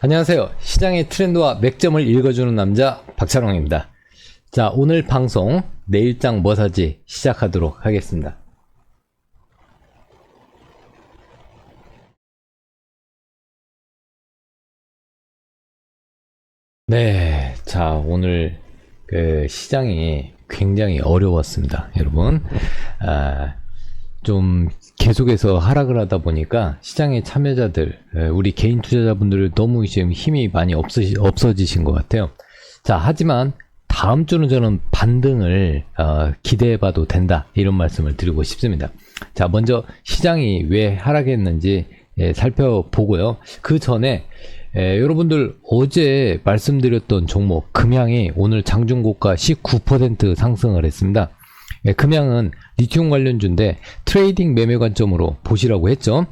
안녕하세요. 시장의 트렌드와 맥점을 읽어주는 남자 박찬홍입니다. 자, 오늘 방송 내일장 뭐 사지 시작하도록 하겠습니다. 네, 자, 오늘 시장이 굉장히 어려웠습니다, 여러분. 좀 계속해서 하락을 하다 보니까 시장의 참여자들, 우리 개인 투자자분들 너무 지금 힘이 많이 없어지신 것 같아요. 자, 하지만 다음 주는 저는 반등을 기대해봐도 된다, 이런 말씀을 드리고 싶습니다. 자, 먼저 시장이 왜 하락했는지 살펴보고요. 그 전에 여러분들 어제 말씀드렸던 종목 금양이 오늘 장중고가 19% 상승을 했습니다. 금양은 리튬 관련주인데 트레이딩 매매 관점으로 보시라고 했죠.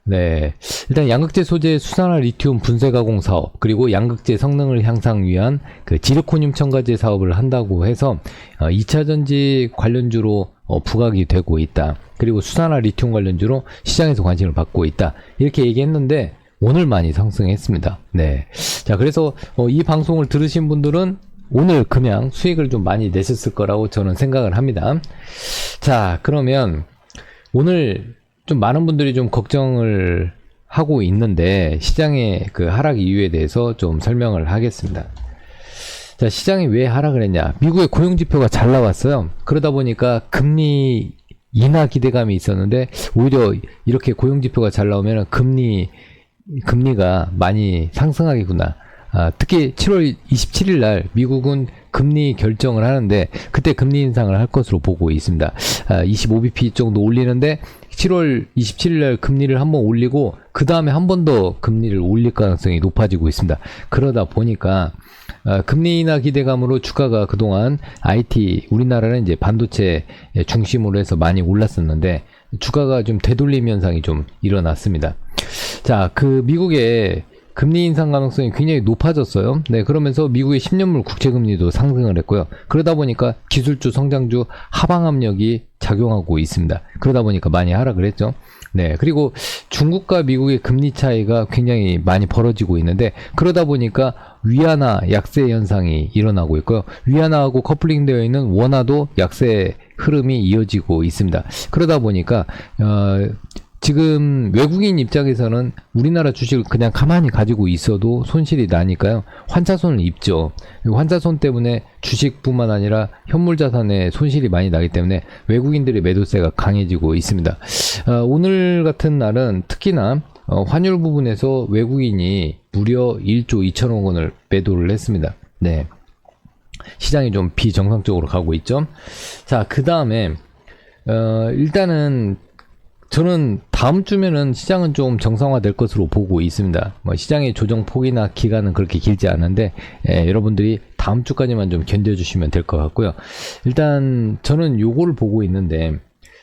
네, 일단 양극재 소재 수산화 리튬 분쇄 가공 사업, 그리고 양극재 성능을 향상 위한 그 지르코늄 첨가제 사업을 한다고 해서 2차 전지 관련주로 부각이 되고 있다. 그리고 수산화 리튬 관련주로 시장에서 관심을 받고 있다. 이렇게 얘기했는데 오늘 많이 상승했습니다. 네, 자, 그래서 이 방송을 들으신 분들은 오늘 금양 수익을 좀 많이 내셨을 거라고 저는 생각을 합니다. 자, 그러면 오늘 좀 많은 분들이 좀 걱정을 하고 있는데 시장의 그 하락 이유에 대해서 좀 설명을 하겠습니다. 자, 시장이 왜 하락을 했냐? 미국의 고용지표가 잘 나왔어요. 그러다 보니까 금리 인하 기대감이 있었는데 오히려 이렇게 고용지표가 잘 나오면 금리가 많이 상승하겠구나. 특히 7월 27일 날 미국은 금리 결정을 하는데 그때 금리 인상을 할 것으로 보고 있습니다. 25bp 정도 올리는데 7월 27일 날 금리를 한번 올리고 그 다음에 한 번 더 금리를 올릴 가능성이 높아지고 있습니다. 그러다 보니까 금리 인하 기대감으로 주가가 그동안 IT, 우리나라는 이제 반도체 중심으로 해서 많이 올랐었는데 주가가 좀 되돌림 현상이 좀 일어났습니다. 자, 그 미국의 금리 인상 가능성이 굉장히 높아졌어요. 네, 그러면서 미국의 10년물 국채금리도 상승을 했고요. 그러다 보니까 기술주, 성장주 하방 압력이 작용하고 있습니다. 그러다 보니까 많이 하락을 했죠. 네, 그리고 중국과 미국의 금리 차이가 굉장히 많이 벌어지고 있는데 그러다 보니까 위안화 약세 현상이 일어나고 있고요. 위안화하고 커플링 되어 있는 원화도 약세 흐름이 이어지고 있습니다. 그러다 보니까 지금 외국인 입장에서는 우리나라 주식을 그냥 가만히 가지고 있어도 손실이 나니까요. 환차손을 입죠. 환차손 때문에 주식뿐만 아니라 현물자산에 손실이 많이 나기 때문에 외국인들의 매도세가 강해지고 있습니다. 오늘 같은 날은 특히나 환율 부분에서 외국인이 무려 1조 2천억 원을 매도를 했습니다. 네, 시장이 좀 비정상적으로 가고 있죠. 자, 그 다음에 일단은 저는 다음 주면은 시장은 좀 정상화될 것으로 보고 있습니다. 시장의 조정 폭이나 기간은 그렇게 길지 않은데 여러분들이 다음 주까지만 좀 견뎌주시면 될 것 같고요. 일단 저는 요거를 보고 있는데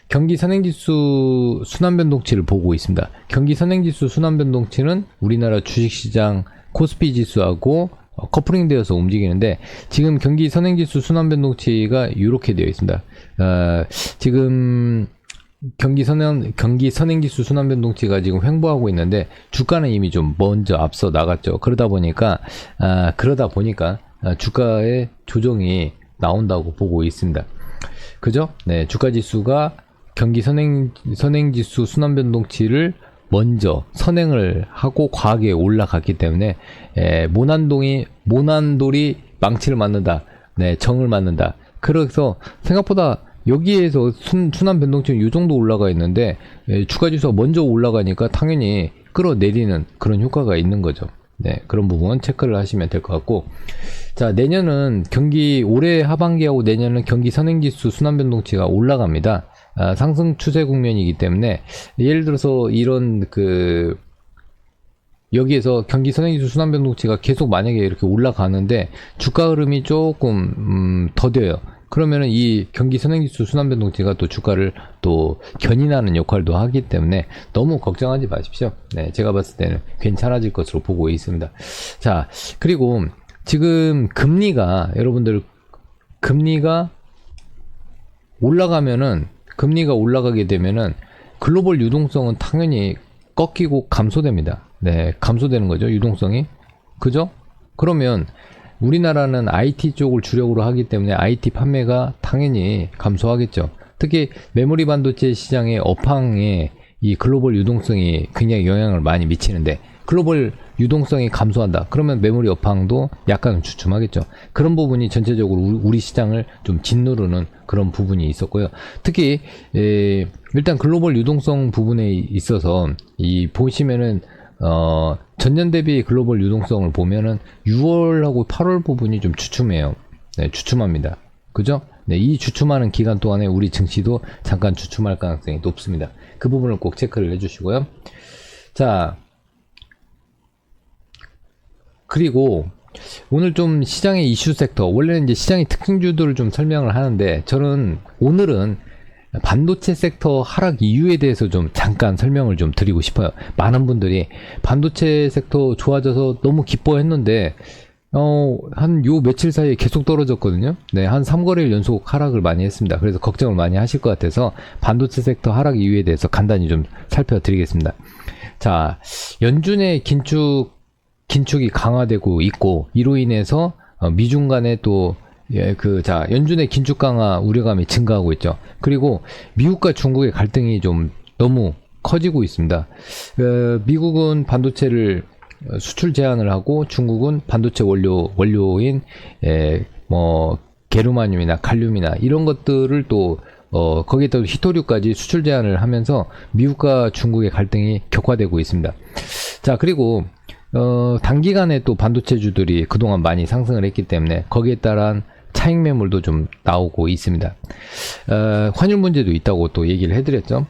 경기 선행지수 순환변동치를 보고 있습니다. 경기 선행지수 순환변동치는 우리나라 주식시장 코스피 지수하고 커플링 되어서 움직이는데 지금 경기 선행지수 순환변동치가 이렇게 되어 있습니다. 지금 경기 선행지수 순환변동치가 지금 횡보하고 있는데 주가는 이미 좀 먼저 앞서 나갔죠. 그러다 보니까 주가의 조정이 나온다고 보고 있습니다. 그죠? 네, 주가 지수가 경기 선행지수 순환변동치를 먼저 선행을 하고 과하게 올라갔기 때문에 모난돌이 망치를 맞는다. 네, 정을 맞는다. 그래서 생각보다 여기에서 순환 변동치는 이 정도 올라가 있는데 주가 지수가 먼저 올라가니까 당연히 끌어내리는 그런 효과가 있는 거죠. 네, 그런 부분 체크를 하시면 될 것 같고, 자, 내년은 올해 하반기하고 내년은 경기 선행지수 순환 변동치가 올라갑니다. 상승 추세 국면이기 때문에 예를 들어서 이런 여기에서 경기 선행지수 순환 변동치가 계속 만약에 이렇게 올라가는데 주가 흐름이 조금 더뎌요. 그러면은 이 경기 선행지수 순환변동치가 또 주가를 또 견인하는 역할도 하기 때문에 너무 걱정하지 마십시오. 네, 제가 봤을 때는 괜찮아질 것으로 보고 있습니다. 자, 그리고 지금 여러분들 금리가 올라가게 되면은 글로벌 유동성은 당연히 꺾이고 감소됩니다. 네, 감소되는 거죠. 유동성이. 그죠? 그러면 우리나라는 IT 쪽을 주력으로 하기 때문에 IT 판매가 당연히 감소하겠죠. 특히 메모리 반도체 시장의 업황에 이 글로벌 유동성이 굉장히 영향을 많이 미치는데, 글로벌 유동성이 감소한다. 그러면 메모리 업황도 약간은 주춤하겠죠. 그런 부분이 전체적으로 우리 시장을 좀 짓누르는 그런 부분이 있었고요. 특히 일단 글로벌 유동성 부분에 있어서 이 보시면은 전년 대비 글로벌 유동성을 보면은 6월하고 8월 부분이 좀 주춤해요. 네, 주춤합니다. 그죠? 네, 이 주춤하는 기간 동안에 우리 증시도 잠깐 주춤할 가능성이 높습니다. 그 부분을 꼭 체크를 해주시고요. 자, 그리고 오늘 좀 시장의 이슈 섹터, 원래는 이제 시장의 특징주들을 좀 설명을 하는데, 저는 오늘은 반도체 sek터 하락 이유에 대해서 좀 잠깐 설명을 좀 드리고 싶어요. 많은 분들이 반도체 섹터 좋아져서 너무 기뻐했는데 한 요 며칠 사이에 계속 떨어졌거든요. 네, 한 3거래일 연속 하락을 많이 했습니다. 그래서 걱정을 많이 하실 것 같아서 반도체 섹터 하락 이유에 대해서 간단히 좀 살펴드리겠습니다. 자, 연준의 긴축이 강화되고 있고, 이로 인해서 미중 간에 또 연준의 긴축 강화 우려감이 증가하고 있죠. 그리고 미국과 중국의 갈등이 좀 너무 커지고 있습니다. 미국은 반도체를 수출 제한을 하고, 중국은 반도체 원료인 게르마늄이나 갈륨이나 이런 것들을 또 거기에 또 히토류까지 수출 제한을 하면서 미국과 중국의 갈등이 격화되고 있습니다. 자, 그리고 단기간에 또 반도체주들이 그동안 많이 상승을 했기 때문에 거기에 따른 차익 매물도 좀 나오고 있습니다. 환율 문제도 있다고 또 얘기를 해드렸죠.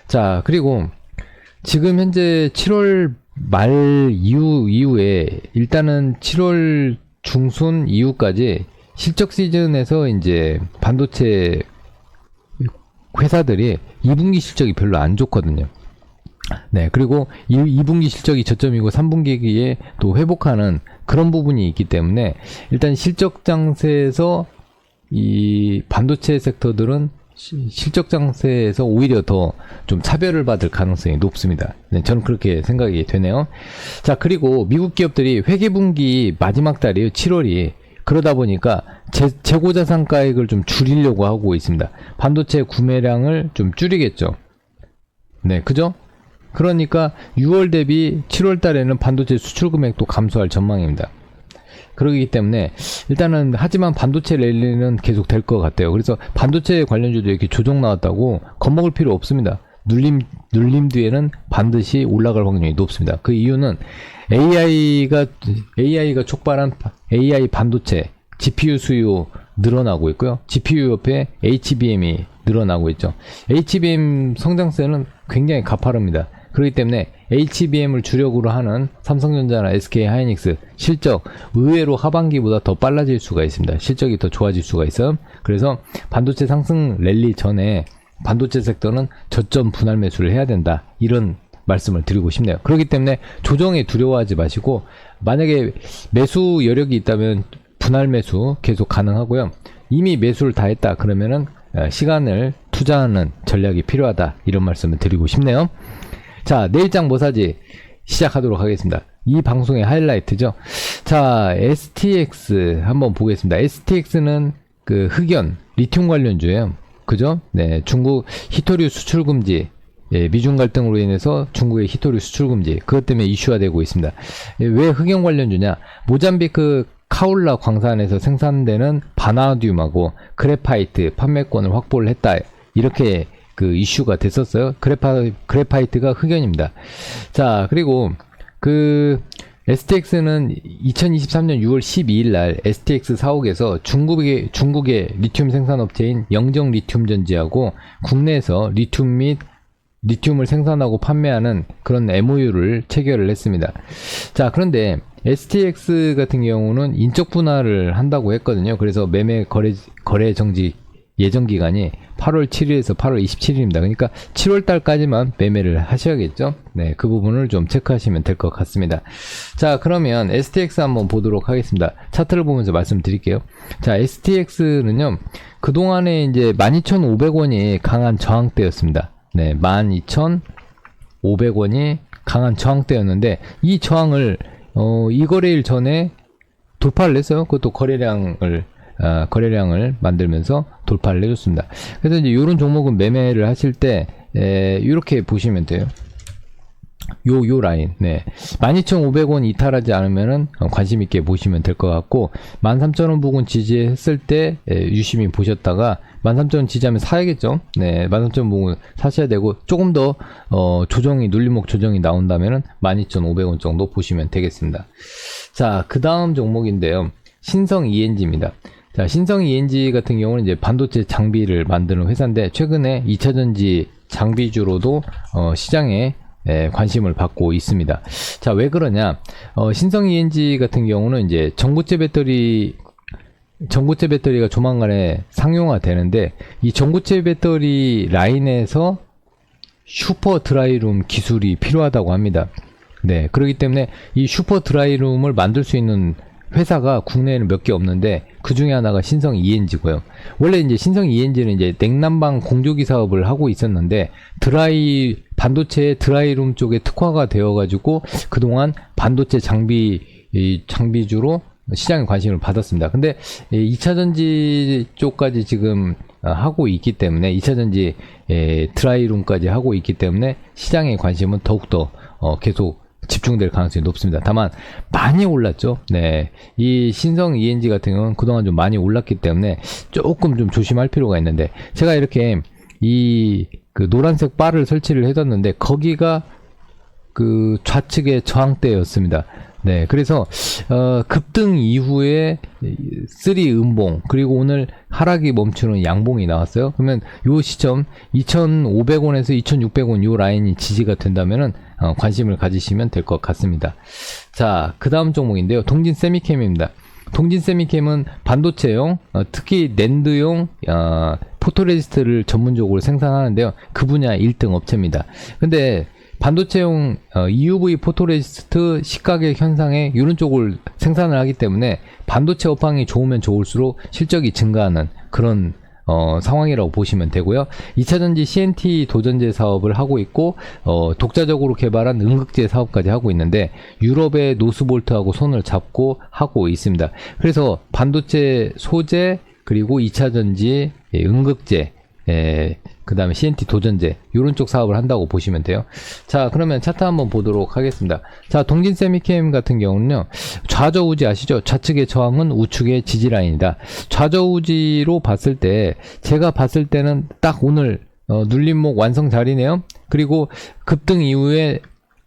자, 그리고 지금 현재 7월 말 이후에 일단은 7월 중순 이후까지 실적 시즌에서 이제 반도체 회사들이 2분기 실적이 별로 안 좋거든요. 네, 그리고 2분기 실적이 저점이고 3분기에 또 회복하는 그런 부분이 있기 때문에 일단 실적 장세에서 이 반도체 섹터들은 실적 장세에서 오히려 더 좀 차별을 받을 가능성이 높습니다. 네, 저는 그렇게 생각이 되네요. 자, 그리고 미국 기업들이 회계분기 마지막 달이에요. 7월이. 그러다 보니까 재고자산가액을 좀 줄이려고 하고 있습니다. 반도체 구매량을 좀 줄이겠죠. 네, 그죠? 그러니까 6월 대비 7월 달에는 반도체 수출 금액도 감소할 전망입니다. 그러기 때문에 일단은, 하지만 반도체 랠리는 계속 될 것 같아요. 그래서 반도체 관련주도 이렇게 조정 나왔다고 겁먹을 필요 없습니다. 눌림 뒤에는 반드시 올라갈 확률이 높습니다. 그 이유는 AI가 촉발한 AI 반도체 GPU 수요 늘어나고 있고요. GPU 옆에 HBM이 늘어나고 있죠. HBM 성장세는 굉장히 가파릅니다. 그렇기 때문에 HBM을 주력으로 하는 삼성전자나 SK하이닉스 실적 의외로 하반기보다 더 빨라질 수가 있습니다. 실적이 더 좋아질 수가 있어요. 그래서 반도체 상승 랠리 전에 반도체 섹터는 저점 분할 매수를 해야 된다, 이런 말씀을 드리고 싶네요. 그렇기 때문에 조정에 두려워하지 마시고, 만약에 매수 여력이 있다면 분할 매수 계속 가능하고요. 이미 매수를 다 했다 그러면은 시간을 투자하는 전략이 필요하다, 이런 말씀을 드리고 싶네요. 자, 내일장 뭐 사지 시작하도록 하겠습니다. 이 방송의 하이라이트죠. 자, STX 한번 보겠습니다. STX는 그 흑연 리튬 관련주예요. 그죠? 네, 중국 히토류 수출 금지, 미중 갈등으로 인해서 중국의 히토류 수출 금지, 그것 때문에 이슈화 되고 있습니다. 왜 흑연 관련주냐? 모잠비크 카울라 광산에서 생산되는 바나디움하고 그래파이트 판매권을 확보를 했다, 이렇게 그 이슈가 됐었어요. 그래파이트가 흑연입니다. 자, 그리고 그 STX는 2023년 6월 12일 날 STX 사옥에서 중국의 리튬 생산업체인 영정 리튬전지하고 국내에서 리튬 및 리튬을 생산하고 판매하는 그런 MOU를 체결을 했습니다. 자, 그런데 STX 같은 경우는 인적 분할을 한다고 했거든요. 그래서 매매 거래 정지 예정 기간이 8월 7일에서 8월 27일입니다. 그러니까 7월 달까지만 매매를 하셔야겠죠. 네, 그 부분을 좀 체크하시면 될 것 같습니다. 자, 그러면 STX 한번 보도록 하겠습니다. 차트를 보면서 말씀드릴게요. 자, STX는요, 그동안에 이제 12,500원이 강한 저항대였습니다. 네, 12,500원이 강한 저항대였는데 이 저항을 이 거래일 전에 돌파를 했어요. 그것도 거래량을 만들면서 돌파를 해줬습니다. 그래서 이제 이런 종목은 매매를 하실 때 이렇게 보시면 돼요. 요 라인, 12,500원 이탈하지 않으면은 관심 있게 보시면 될 것 같고, 13,000원 부근 지지했을 때 유심히 보셨다가 13,000원 지지하면 사야겠죠. 13,000원 부근 사셔야 되고, 조금 더 조정이 눌림목 조정이 나온다면은 12,500원 정도 보시면 되겠습니다. 자, 그 다음 종목인데요. 신성 ENG입니다. 자, 신성 ENG 같은 경우는 이제 반도체 장비를 만드는 회사인데, 최근에 2차전지 장비주로도 시장에 관심을 받고 있습니다. 자, 왜 그러냐? 신성 ENG 같은 경우는 이제 전고체 배터리가 조만간에 상용화 되는데, 이 전고체 배터리 라인에서 슈퍼 드라이룸 기술이 필요하다고 합니다. 그렇기 때문에 이 슈퍼 드라이룸을 만들 수 있는 회사가 국내에는 몇 개 없는데, 그 중에 하나가 신성 ENG고요. 원래 이제 신성 ENG는 이제 냉난방 공조기 사업을 하고 있었는데, 반도체 드라이룸 쪽에 특화가 되어가지고, 그동안 반도체 장비주로 시장에 관심을 받았습니다. 근데 2차전지 쪽까지 지금 하고 있기 때문에, 2차전지 드라이룸까지 하고 있기 때문에, 시장의 관심은 더욱더 계속 집중될 가능성이 높습니다. 다만 많이 올랐죠. 이 신성 ENG 같은 경우는 그동안 좀 많이 올랐기 때문에 조금 좀 조심할 필요가 있는데, 제가 이렇게 그 노란색 바를 설치를 해뒀는데, 거기가 그 좌측의 저항대였습니다. 그래서 급등 이후에 3 음봉, 그리고 오늘 하락이 멈추는 양봉이 나왔어요. 그러면 요 시점 2,500원에서 2,600원 요 라인이 지지가 된다면은 관심을 가지시면 될 것 같습니다. 자, 그 다음 종목인데요. 동진 세미캠입니다. 동진 세미캠은 반도체용, 특히 낸드용 포토레지스트를 전문적으로 생산하는데요. 그 분야 1등 업체입니다. 근데 반도체용 EUV 포토레지스트 시가격 현상에 이런 쪽을 생산을 하기 때문에 반도체 업황이 좋으면 좋을수록 실적이 증가하는 그런 상황이라고 보시면 되고요. 2차전지 CNT 도전제 사업을 하고 있고, 독자적으로 개발한 음극재 사업까지 하고 있는데, 유럽의 노스볼트하고 손을 잡고 하고 있습니다. 그래서 반도체 소재, 그리고 2차전지 음극재, 그 다음에 CNT 도전제, 요런 쪽 사업을 한다고 보시면 돼요. 자, 그러면 차트 한번 보도록 하겠습니다. 자, 동진 세미캠 같은 경우는요, 좌저우지 아시죠? 좌측의 저항은 우측의 지지라인이다. 좌저우지로 봤을 때, 제가 봤을 때는 딱 오늘 눌림목 완성 자리네요. 그리고 급등 이후에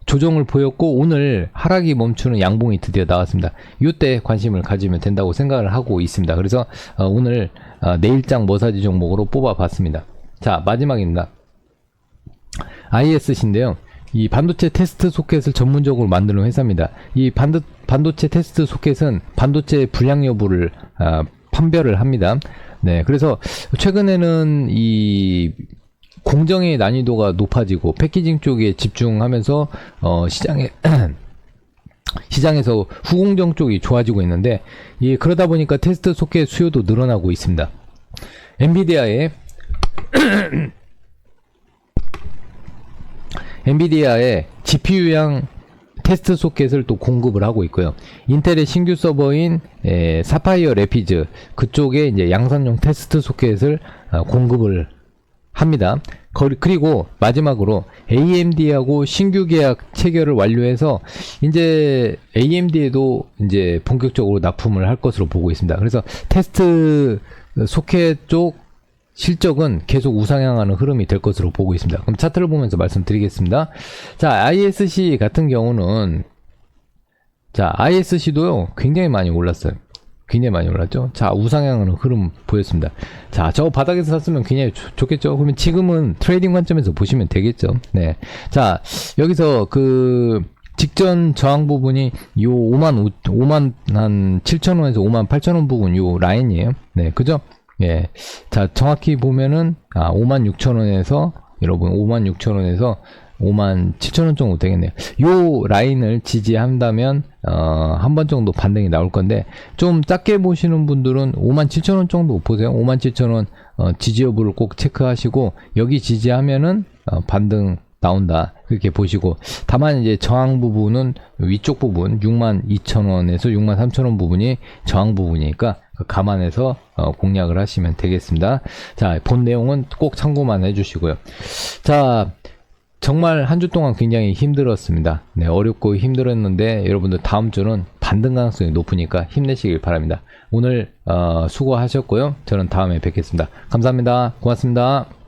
조정을 보였고, 오늘 하락이 멈추는 양봉이 드디어 나왔습니다. 이때 관심을 가지면 된다고 생각을 하고 있습니다. 그래서 오늘 내일장 머사지 종목으로 뽑아봤습니다. 자, 마지막입니다. ISC인데요. 이 반도체 테스트 소켓을 전문적으로 만드는 회사입니다. 이 반도체 테스트 소켓은 반도체 불량 여부를 판별을 합니다. 그래서 최근에는 이 공정의 난이도가 높아지고 패키징 쪽에 집중하면서 시장에서 후공정 쪽이 좋아지고 있는데, 그러다 보니까 테스트 소켓 수요도 늘어나고 있습니다. 엔비디아의 GPU형 테스트 소켓을 또 공급을 하고 있고요. 인텔의 신규 서버인 사파이어 레피즈, 그쪽에 이제 양산용 테스트 소켓을 공급을 합니다. 그리고 마지막으로 AMD하고 신규 계약 체결을 완료해서 이제 AMD에도 이제 본격적으로 납품을 할 것으로 보고 있습니다. 그래서 테스트 소켓 쪽 실적은 계속 우상향하는 흐름이 될 것으로 보고 있습니다. 그럼 차트를 보면서 말씀드리겠습니다. 자, ISC 같은 경우는, 자, ISC도요, 굉장히 많이 올랐어요. 굉장히 많이 올랐죠. 자, 우상향하는 흐름 보였습니다. 자, 저 바닥에서 샀으면 굉장히 좋겠죠. 그러면 지금은 트레이딩 관점에서 보시면 되겠죠. 자, 여기서 그 직전 저항 부분이 요 5만 7천원에서 5만 8천원 부분 요 라인이에요. 그죠? 자, 정확히 보면은 56,000원에서 여러분 56,000원에서 57,000원 정도 되겠네요. 요 라인을 지지한다면 한 번 정도 반등이 나올 건데, 좀 작게 보시는 분들은 57,000원 정도 보세요. 57,000원 지지 여부를 꼭 체크하시고, 여기 지지하면은 반등 나온다. 그렇게 보시고, 다만 이제 저항 부분은 위쪽 부분 62,000원에서 63,000원 부분이 저항 부분이니까 감안해서 공략을 하시면 되겠습니다. 자, 본 내용은 꼭 참고만 해주시고요. 자, 정말 한 주 동안 굉장히 힘들었습니다. 네, 어렵고 힘들었는데 여러분들 다음 주는 반등 가능성이 높으니까 힘내시길 바랍니다. 오늘 수고하셨고요. 저는 다음에 뵙겠습니다. 감사합니다. 고맙습니다.